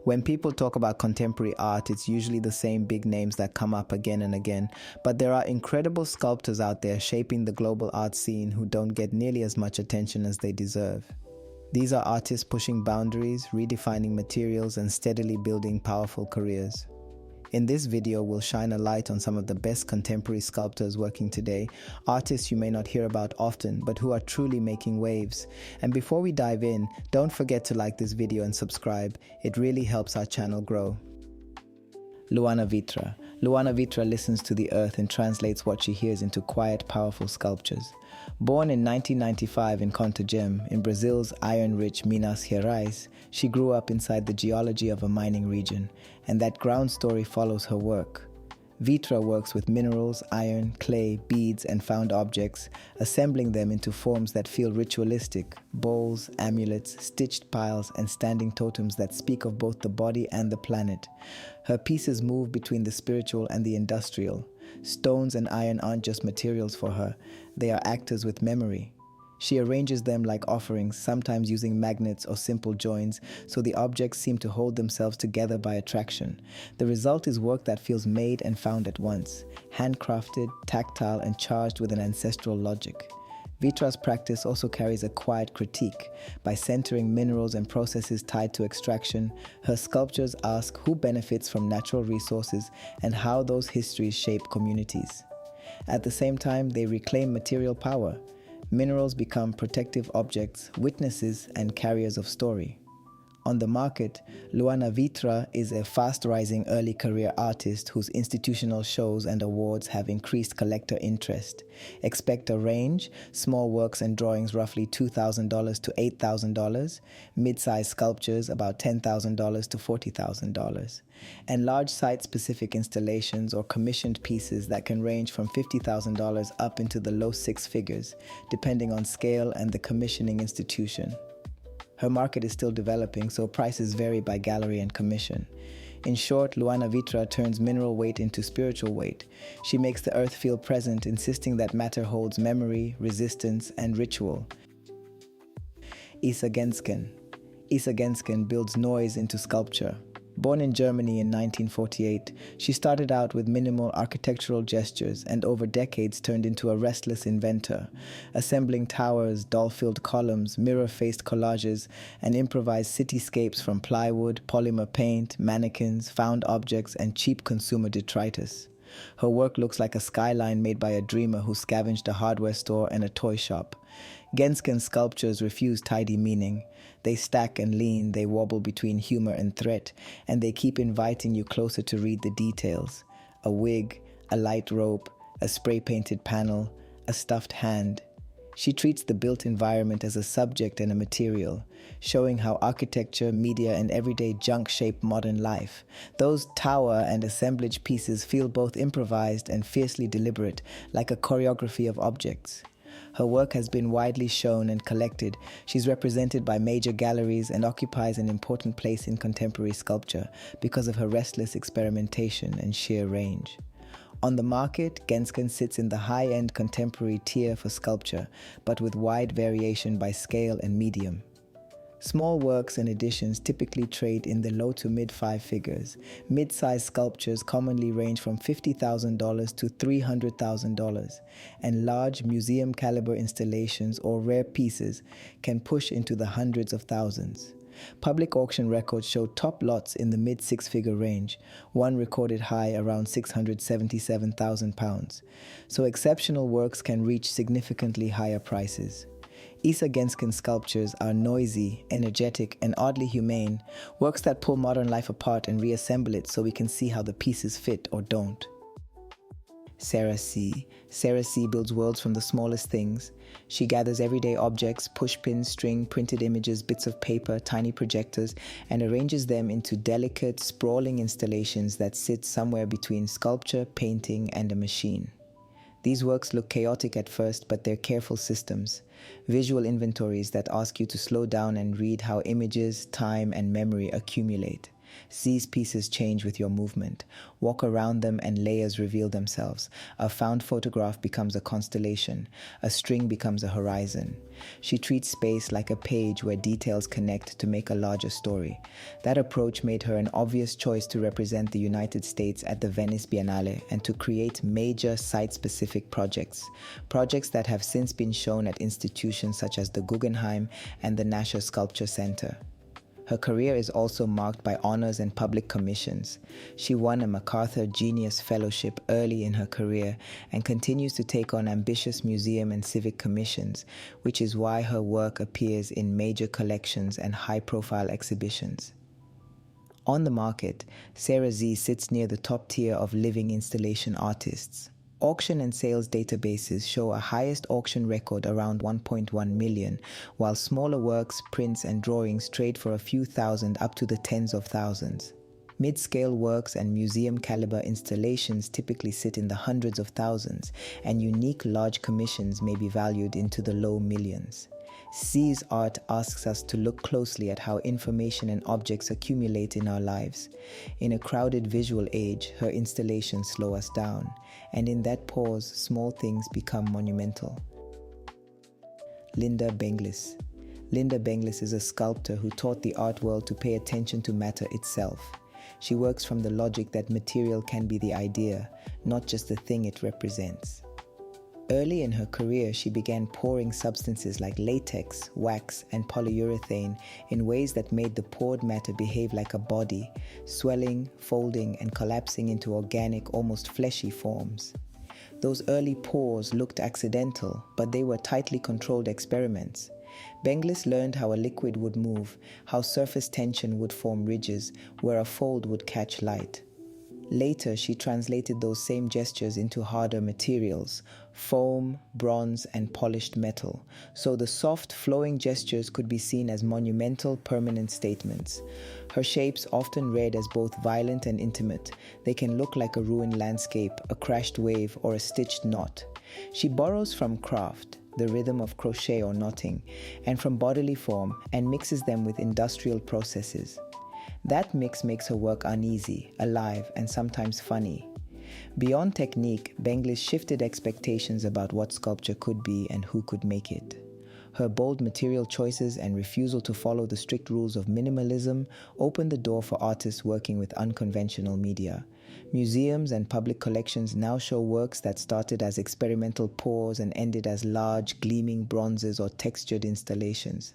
When people talk about contemporary art, it's usually the same big names that come up again and again, but there are incredible sculptors out there shaping the global art scene who don't get nearly as much attention as they deserve. These are artists pushing boundaries, redefining materials, and steadily building powerful careers. In this video, we'll shine a light on some of the best contemporary sculptors working today, artists you may not hear about often, but who are truly making waves. And before we dive in, don't forget to like this video and subscribe. It really helps our channel grow. Luana Vitra. Luana Vitra listens to the earth and translates what she hears into quiet, powerful sculptures. Born in 1995 in Contagem, in Brazil's iron-rich Minas Gerais, she grew up inside the geology of a mining region, and that ground story follows her work. Vitra works with minerals, iron, clay, beads, and found objects, assembling them into forms that feel ritualistic: bowls, amulets, stitched piles, and standing totems that speak of both the body and the planet. Her pieces move between the spiritual and the industrial. Stones and iron aren't just materials for her, they are actors with memory. She arranges them like offerings, sometimes using magnets or simple joins, so the objects seem to hold themselves together by attraction. The result is work that feels made and found at once, handcrafted, tactile, and charged with an ancestral logic. Vitra's practice also carries a quiet critique. By centering minerals and processes tied to extraction, her sculptures ask who benefits from natural resources and how those histories shape communities. At the same time, they reclaim material power. Minerals become protective objects, witnesses, and carriers of story. On the market, Luana Vitra is a fast-rising early career artist whose institutional shows and awards have increased collector interest. Expect a range: small works and drawings roughly $2,000 to $8,000, mid-size sculptures about $10,000 to $40,000, and large site-specific installations or commissioned pieces that can range from $50,000 up into the low six figures, depending on scale and the commissioning institution. Her market is still developing, so prices vary by gallery and commission. In short, Luana Vitra turns mineral weight into spiritual weight. She makes the earth feel present, insisting that matter holds memory, resistance, and ritual. Genzken. Genzken builds noise into sculpture. Born in Germany in 1948, she started out with minimal architectural gestures and over decades turned into a restless inventor, assembling towers, doll-filled columns, mirror-faced collages, and improvised cityscapes from plywood, polymer paint, mannequins, found objects, and cheap consumer detritus. Her work looks like a skyline made by a dreamer who scavenged a hardware store and a toy shop. Genzken sculptures refuse tidy meaning. They stack and lean, they wobble between humor and threat, and they keep inviting you closer to read the details. A wig, a light rope, a spray-painted panel, a stuffed hand. She treats the built environment as a subject and a material, showing how architecture, media, and everyday junk shape modern life. Those tower and assemblage pieces feel both improvised and fiercely deliberate, like a choreography of objects. Her work has been widely shown and collected. She's represented by major galleries and occupies an important place in contemporary sculpture because of her restless experimentation and sheer range. On the market, Genzken sits in the high-end contemporary tier for sculpture, but with wide variation by scale and medium. Small works and editions typically trade in the low to mid five figures. Mid-sized sculptures commonly range from $50,000 to $300,000, and large museum-caliber installations or rare pieces can push into the hundreds of thousands. Public auction records show top lots in the mid-six-figure range, one recorded high around £677,000, so exceptional works can reach significantly higher prices. Genzken sculptures are noisy, energetic, and oddly humane, works that pull modern life apart and reassemble it so we can see how the pieces fit or don't. Sarah C. Sarah C. builds worlds from the smallest things. She gathers everyday objects, pushpins, string, printed images, bits of paper, tiny projectors, and arranges them into delicate, sprawling installations that sit somewhere between sculpture, painting, and a machine. These works look chaotic at first, but they're careful systems, visual inventories that ask you to slow down and read how images, time, and memory accumulate. These pieces change with your movement. Walk around them and layers reveal themselves. A found photograph becomes a constellation. A string becomes a horizon. She treats space like a page where details connect to make a larger story. That approach made her an obvious choice to represent the United States at the Venice Biennale and to create major site-specific projects. Projects that have since been shown at institutions such as the Guggenheim and the Nasher Sculpture Center. Her career is also marked by honors and public commissions. She won a MacArthur Genius Fellowship early in her career and continues to take on ambitious museum and civic commissions, which is why her work appears in major collections and high-profile exhibitions. On the market, Sarah Z sits near the top tier of living installation artists. Auction and sales databases show a highest auction record around 1.1 million, while smaller works, prints, and drawings trade for a few thousand up to the tens of thousands. Mid-scale works and museum-caliber installations typically sit in the hundreds of thousands, and unique large commissions may be valued into the low millions. C's art asks us to look closely at how information and objects accumulate in our lives. In a crowded visual age, her installations slow us down, and in that pause, small things become monumental. Lynda Benglis. Lynda Benglis is a sculptor who taught the art world to pay attention to matter itself. She works from the logic that material can be the idea, not just the thing it represents. Early in her career, she began pouring substances like latex, wax, and polyurethane in ways that made the poured matter behave like a body, swelling, folding, and collapsing into organic, almost fleshy forms. Those early pours looked accidental, but they were tightly controlled experiments. Benglis learned how a liquid would move, how surface tension would form ridges, where a fold would catch light. Later, she translated those same gestures into harder materials, foam, bronze, and polished metal, so the soft, flowing gestures could be seen as monumental, permanent statements. Her shapes often read as both violent and intimate. They can look like a ruined landscape, a crashed wave, or a stitched knot. She borrows from craft, the rhythm of crochet or knotting, and from bodily form, and mixes them with industrial processes. That mix makes her work uneasy, alive, and sometimes funny. Beyond technique, Benglis shifted expectations about what sculpture could be and who could make it. Her bold material choices and refusal to follow the strict rules of minimalism opened the door for artists working with unconventional media. Museums and public collections now show works that started as experimental pours and ended as large, gleaming bronzes or textured installations.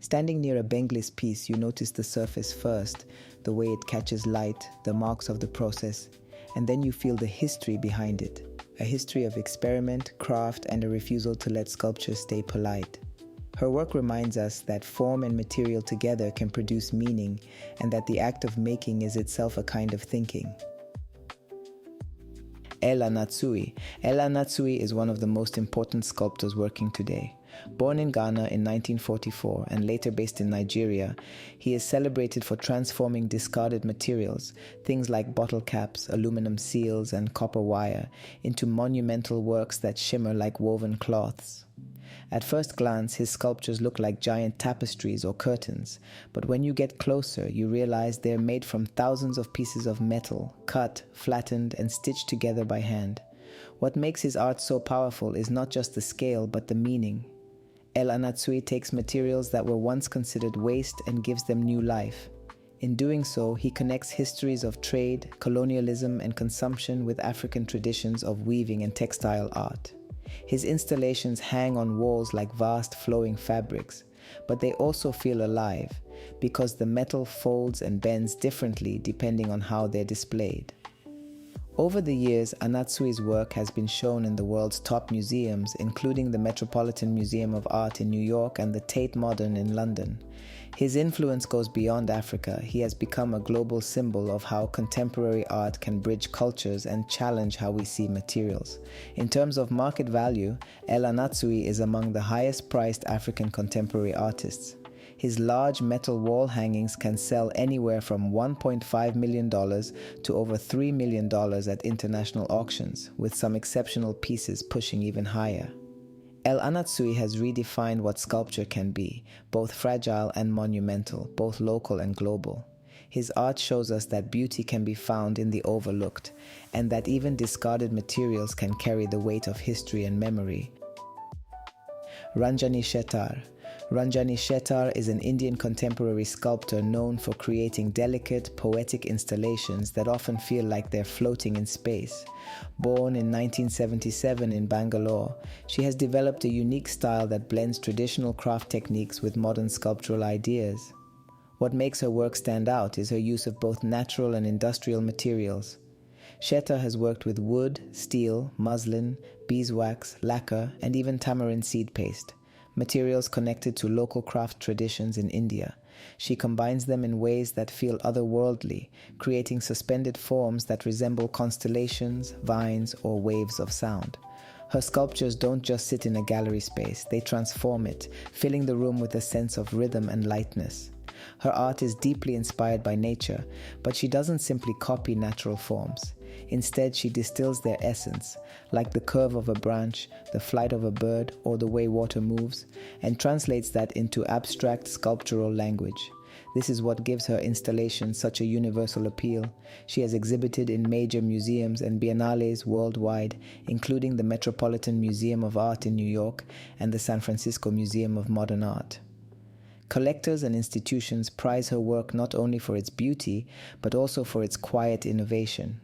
Standing near a Benglis piece, you notice the surface first, the way it catches light, the marks of the process, and then you feel the history behind it, a history of experiment, craft, and a refusal to let sculpture stay polite. Her work reminds us that form and material together can produce meaning, and that the act of making is itself a kind of thinking. Anatsui. Anatsui is one of the most important sculptors working today. Born in Ghana in 1944 and later based in Nigeria, he is celebrated for transforming discarded materials, things like bottle caps, aluminum seals, and copper wire, into monumental works that shimmer like woven cloths. At first glance, his sculptures look like giant tapestries or curtains, but when you get closer, you realize they're made from thousands of pieces of metal, cut, flattened, and stitched together by hand. What makes his art so powerful is not just the scale, but the meaning. Anatsui takes materials that were once considered waste and gives them new life. In doing so, he connects histories of trade, colonialism, and consumption with African traditions of weaving and textile art. His installations hang on walls like vast flowing fabrics, but they also feel alive because the metal folds and bends differently depending on how they're displayed. Over the years, Anatsui's work has been shown in the world's top museums, including the Metropolitan Museum of Art in New York and the Tate Modern in London. His influence goes beyond Africa. He has become a global symbol of how contemporary art can bridge cultures and challenge how we see materials. In terms of market value, Anatsui is among the highest priced African contemporary artists. His large metal wall hangings can sell anywhere from $1.5 million to over $3 million at international auctions, with some exceptional pieces pushing even higher. Anatsui has redefined what sculpture can be, both fragile and monumental, both local and global. His art shows us that beauty can be found in the overlooked, and that even discarded materials can carry the weight of history and memory. Ranjani Shettar. Ranjani Shettar is an Indian contemporary sculptor known for creating delicate, poetic installations that often feel like they're floating in space. Born in 1977 in Bangalore, she has developed a unique style that blends traditional craft techniques with modern sculptural ideas. What makes her work stand out is her use of both natural and industrial materials. Shettar has worked with wood, steel, muslin, beeswax, lacquer, and even tamarind seed paste, materials connected to local craft traditions in India. She combines them in ways that feel otherworldly, creating suspended forms that resemble constellations, vines, or waves of sound. Her sculptures don't just sit in a gallery space, they transform it, filling the room with a sense of rhythm and lightness. Her art is deeply inspired by nature, but she doesn't simply copy natural forms. Instead, she distills their essence, like the curve of a branch, the flight of a bird, or the way water moves, and translates that into abstract sculptural language. This is what gives her installations such a universal appeal. She has exhibited in major museums and biennales worldwide, including the Metropolitan Museum of Art in New York and the San Francisco Museum of Modern Art. Collectors and institutions prize her work not only for its beauty, but also for its quiet innovation.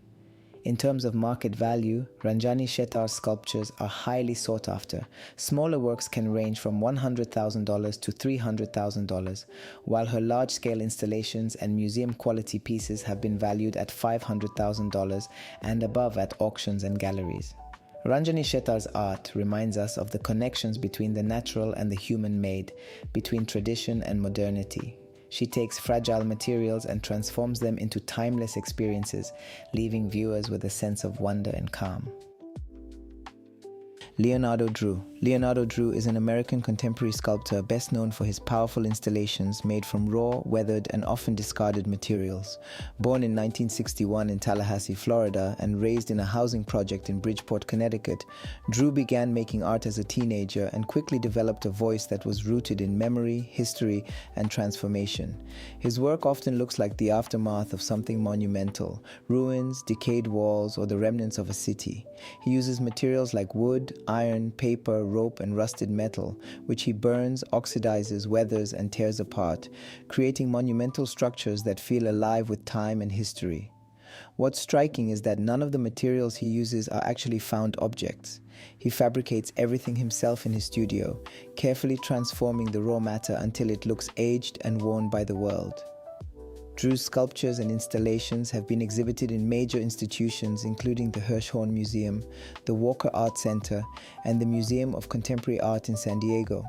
In terms of market value, Ranjani Shettar's sculptures are highly sought after. Smaller works can range from $100,000 to $300,000, while her large-scale installations and museum-quality pieces have been valued at $500,000 and above at auctions and galleries. Ranjani Shettar's art reminds us of the connections between the natural and the human-made, between tradition and modernity. She takes fragile materials and transforms them into timeless experiences, leaving viewers with a sense of wonder and calm. Leonardo Drew. Leonardo Drew is an American contemporary sculptor best known for his powerful installations made from raw, weathered, and often discarded materials. Born in 1961 in Tallahassee, Florida, and raised in a housing project in Bridgeport, Connecticut, Drew began making art as a teenager and quickly developed a voice that was rooted in memory, history, and transformation. His work often looks like the aftermath of something monumental, ruins, decayed walls, or the remnants of a city. He uses materials like wood, iron, paper, rope, and rusted metal, which he burns, oxidizes, weathers, and tears apart, creating monumental structures that feel alive with time and history. What's striking is that none of the materials he uses are actually found objects. He fabricates everything himself in his studio, carefully transforming the raw matter until it looks aged and worn by the world. Drew's sculptures and installations have been exhibited in major institutions including the Hirshhorn Museum, the Walker Art Center, and the Museum of Contemporary Art in San Diego.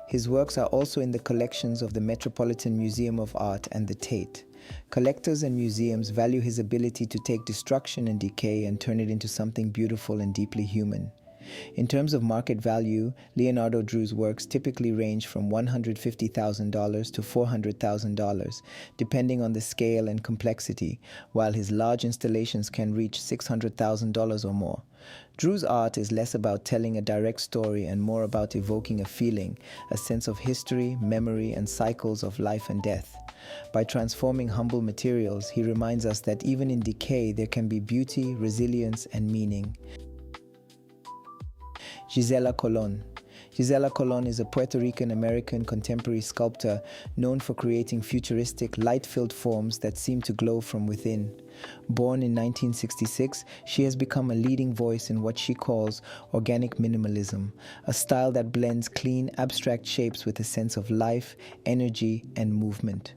His works are also in the collections of the Metropolitan Museum of Art and the Tate. Collectors and museums value his ability to take destruction and decay and turn it into something beautiful and deeply human. In terms of market value, Leonardo Drew's works typically range from $150,000 to $400,000, depending on the scale and complexity, while his large installations can reach $600,000 or more. Drew's art is less about telling a direct story and more about evoking a feeling, a sense of history, memory, and cycles of life and death. By transforming humble materials, he reminds us that even in decay there can be beauty, resilience, and meaning. Gisela Colón. Gisela Colón is a Puerto Rican-American contemporary sculptor known for creating futuristic, light-filled forms that seem to glow from within. Born in 1966, she has become a leading voice in what she calls organic minimalism, a style that blends clean, abstract shapes with a sense of life, energy, and movement.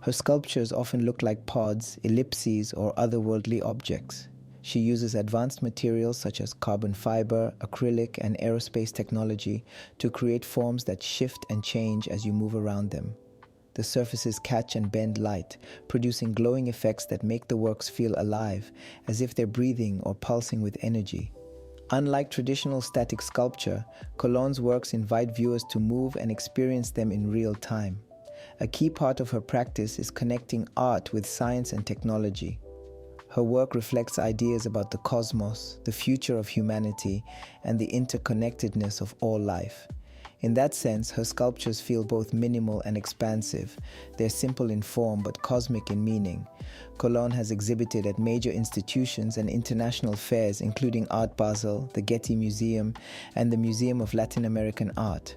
Her sculptures often look like pods, ellipses, or otherworldly objects. She uses advanced materials such as carbon fiber, acrylic, and aerospace technology to create forms that shift and change as you move around them. The surfaces catch and bend light, producing glowing effects that make the works feel alive, as if they're breathing or pulsing with energy. Unlike traditional static sculpture, Colón's works invite viewers to move and experience them in real time. A key part of her practice is connecting art with science and technology. Her work reflects ideas about the cosmos, the future of humanity, and the interconnectedness of all life. In that sense, her sculptures feel both minimal and expansive. They're simple in form but cosmic in meaning. Colón has exhibited at major institutions and international fairs including Art Basel, the Getty Museum, and the Museum of Latin American Art.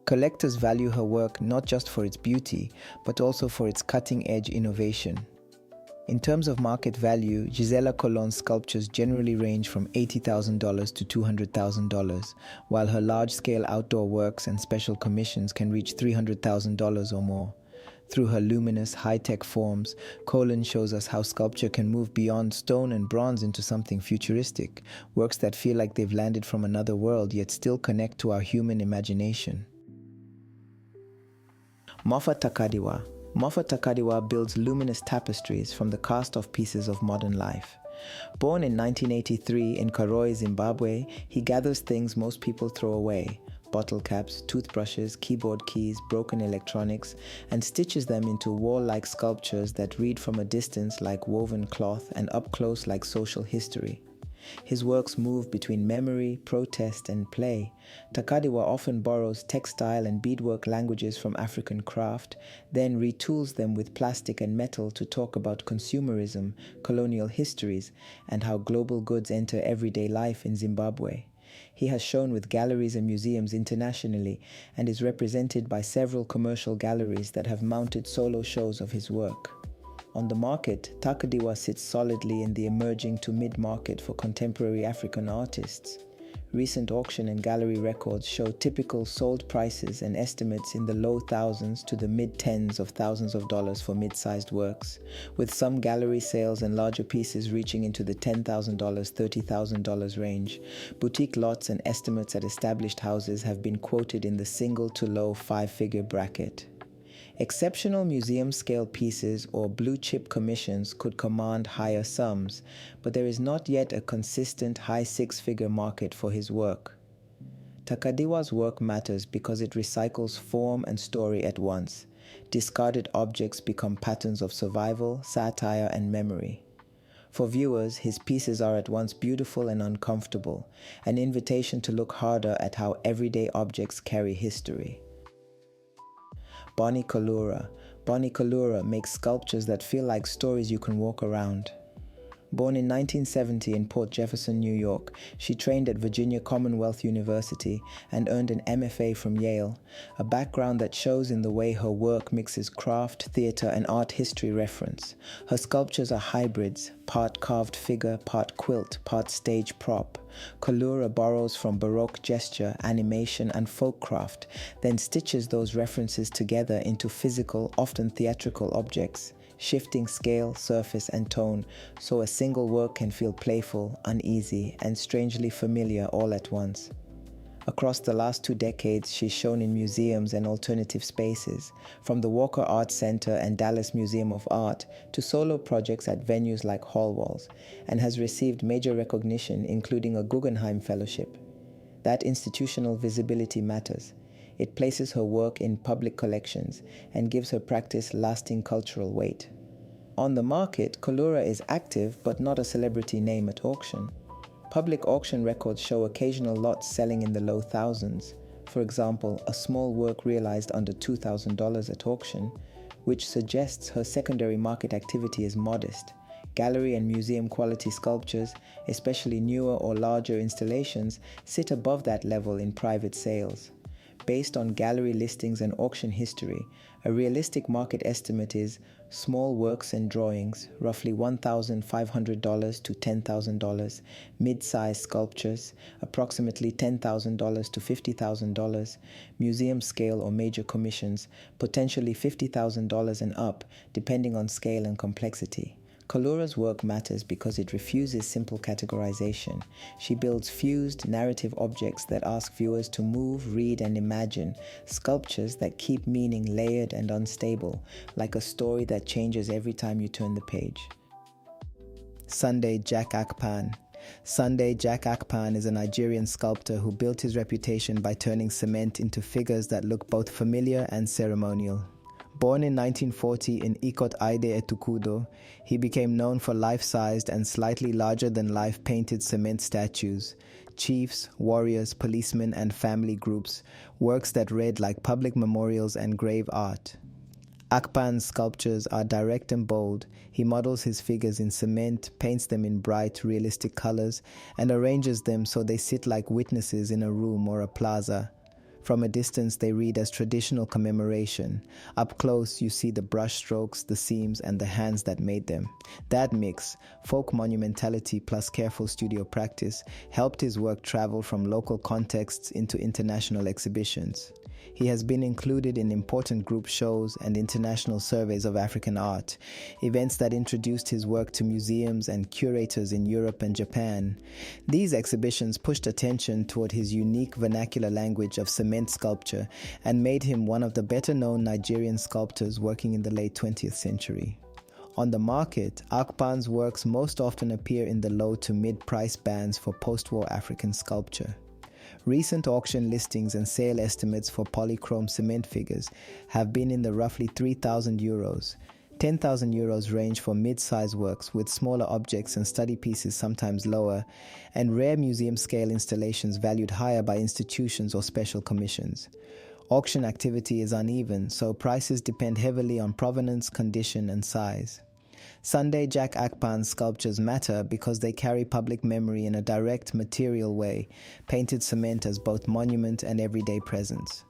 Collectors value her work not just for its beauty, but also for its cutting-edge innovation. In terms of market value, Gisela Colón's sculptures generally range from $80,000 to $200,000, while her large-scale outdoor works and special commissions can reach $300,000 or more. Through her luminous, high-tech forms, Colón shows us how sculpture can move beyond stone and bronze into something futuristic, works that feel like they've landed from another world yet still connect to our human imagination. Moffat Takadiwa. Moffat Takadiwa builds luminous tapestries from the cast-off pieces of modern life. Born in 1983 in Karoi, Zimbabwe, he gathers things most people throw away, bottle caps, toothbrushes, keyboard keys, broken electronics, and stitches them into wall-like sculptures that read from a distance like woven cloth and up close like social history. His works move between memory, protest, and play. Takadiwa often borrows textile and beadwork languages from African craft, then retools them with plastic and metal to talk about consumerism, colonial histories, and how global goods enter everyday life in Zimbabwe. He has shown with galleries and museums internationally and is represented by several commercial galleries that have mounted solo shows of his work. On the market, Takadiwa sits solidly in the emerging to mid-market for contemporary African artists. Recent auction and gallery records show typical sold prices and estimates in the low thousands to the mid-tens of thousands of dollars for mid-sized works, with some gallery sales and larger pieces reaching into the $10,000, $30,000 range. Boutique lots and estimates at established houses have been quoted in the single to low five-figure bracket. Exceptional museum-scale pieces or blue-chip commissions could command higher sums, but there is not yet a consistent high six-figure market for his work. Takadiwa's work matters because it recycles form and story at once. Discarded objects become patterns of survival, satire, and memory. For viewers, his pieces are at once beautiful and uncomfortable, an invitation to look harder at how everyday objects carry history. Collura. Collura makes sculptures that feel like stories you can walk around. Born in 1970 in Port Jefferson, New York, she trained at Virginia Commonwealth University and earned an MFA from Yale, a background that shows in the way her work mixes craft, theater, and art history reference. Her sculptures are hybrids, part carved figure, part quilt, part stage prop. Collura borrows from Baroque gesture, animation, and folk craft, then stitches those references together into physical, often theatrical objects, shifting scale, surface, and tone, so a single work can feel playful, uneasy, and strangely familiar all at once. Across the last 2 decades, she's shown in museums and alternative spaces, from the Walker Art Center and Dallas Museum of Art to solo projects at venues like Hall Walls, and has received major recognition, including a Guggenheim Fellowship. That institutional visibility matters. It places her work in public collections and gives her practice lasting cultural weight. On the market, Collura is active but not a celebrity name at auction. Public auction records show occasional lots selling in the low thousands. For example, a small work realized under $2,000 at auction, which suggests her secondary market activity is modest. Gallery and museum quality sculptures, especially newer or larger installations, sit above that level in private sales. Based on gallery listings and auction history, a realistic market estimate is small works and drawings, roughly $1,500 to $10,000, mid-size sculptures, approximately $10,000 to $50,000, museum scale or major commissions, potentially $50,000 and up, depending on scale and complexity. Collura's work matters because it refuses simple categorization. She builds fused, narrative objects that ask viewers to move, read, and imagine, sculptures that keep meaning layered and unstable, like a story that changes every time you turn the page. Jack Akpan. Jack Akpan is a Nigerian sculptor who built his reputation by turning cement into figures that look both familiar and ceremonial. Born in 1940 in Ikot Aide Etukudo, he became known for life-sized and slightly larger-than-life painted cement statues. chiefs, warriors, policemen, and family groups, works that read like public memorials and grave art. Akpan's sculptures are direct and bold. He models his figures in cement, paints them in bright, realistic colors, and arranges them so they sit like witnesses in a room or a plaza. From a distance, they read as traditional commemoration. Up close, you see the brush strokes, the seams, and the hands that made them. That mix, folk monumentality plus careful studio practice, helped his work travel from local contexts into international exhibitions. He has been included in important group shows and international surveys of African art, events that introduced his work to museums and curators in Europe and Japan. These exhibitions pushed attention toward his unique vernacular language of cement sculpture and made him one of the better-known Nigerian sculptors working in the late 20th century. On the market, Akpan's works most often appear in the low to mid-price bands for post-war African sculpture. Recent auction listings and sale estimates for polychrome cement figures have been in the roughly €3,000. €10,000 range for mid-size works, with smaller objects and study pieces sometimes lower, and rare museum-scale installations valued higher by institutions or special commissions. Auction activity is uneven, so prices depend heavily on provenance, condition, and size. Sunday Jack Akpan's sculptures matter because they carry public memory in a direct, material way, painted cement as both monument and everyday presence.